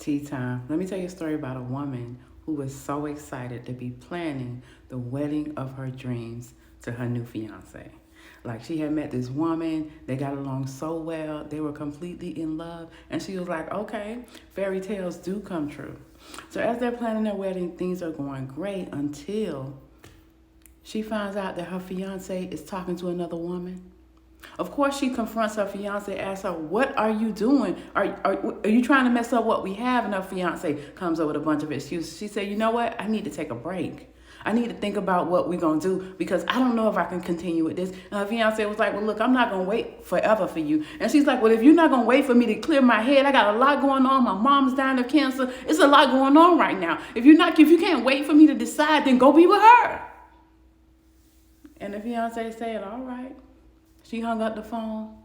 Tea time. Let me tell you a story about a woman who was so excited to be planning the wedding of her dreams to her new fiance. Like she had met this woman, they got along so well, they were completely in love, and she was like, okay, fairy tales do come true. So as they're planning their wedding, things are going great until she finds out that her fiance is talking to another woman. Of course, she confronts her fiance, asks her, what are you doing? Are you trying to mess up what we have? And her fiance comes up with a bunch of excuses. She said, you know what? I need to take a break. I need to think about what we're going to do because I don't know if I can continue with this. And her fiance was like, well, look, I'm not going to wait forever for you. And she's like, well, if you're not going to wait for me to clear my head, I got a lot going on. My mom's dying of cancer. It's a lot going on right now. If you can't wait for me to decide, then go be with her. And the fiance said, all right. She hung up the phone.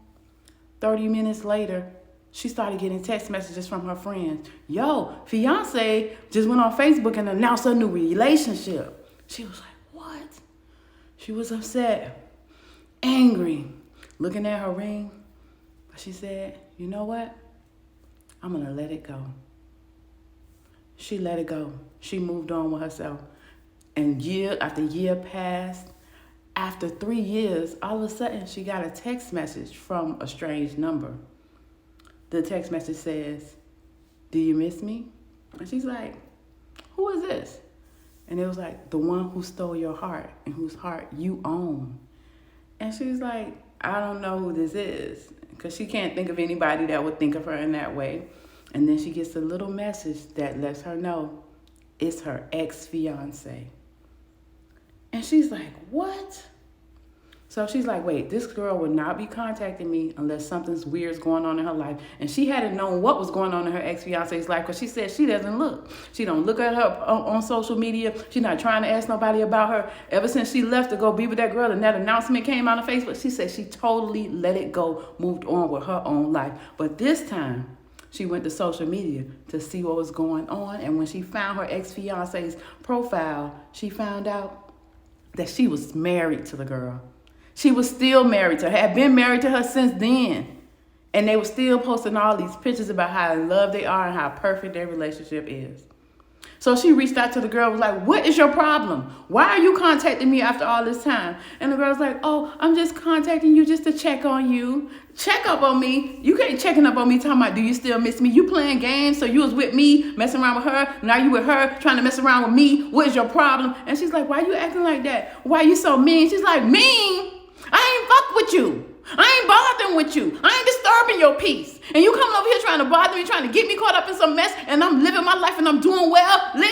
30 minutes later, she started getting text messages from her friends. Yo, fiance just went on Facebook and announced a new relationship. She was like, what? She was upset, angry, looking at her ring. But she said, you know what? I'm going to let it go. She let it go. She moved on with herself. And year after year passed. After 3 years, all of a sudden, she got a text message from a strange number. The text message says, do you miss me? And she's like, who is this? And it was like, the one who stole your heart and whose heart you own. And she's like, I don't know who this is, because she can't think of anybody that would think of her in that way. And then she gets a little message that lets her know it's her ex-fiance. And she's like, what? So she's like, wait, this girl would not be contacting me unless something's weird's going on in her life. And she hadn't known what was going on in her ex-fiance's life because she said she doesn't look. She don't look at her on social media. She's not trying to ask nobody about her. Ever since she left to go be with that girl and that announcement came out on Facebook, she said she totally let it go, moved on with her own life. But this time, she went to social media to see what was going on. And when she found her ex-fiance's profile, she found out that she was married to the girl. She was still married to her, had been married to her since then. And they were still posting all these pictures about how in love they are and how perfect their relationship is. So she reached out to the girl, was like, what is your problem? Why are you contacting me after all this time? And the girl's like, oh, I'm just contacting you just to check on you. Check up on me. You can't checking up on me talking about, do you still miss me? You playing games, so you was with me, messing around with her. Now you with her, trying to mess around with me. What is your problem? And she's like, why are you acting like that? Why are you so mean? She's like, mean? I ain't fuck with you. I ain't bothering with you. I ain't disturbing your peace. And you coming over here trying to bother me, trying to get me caught up in some mess, and I'm living my life and I'm doing well. Live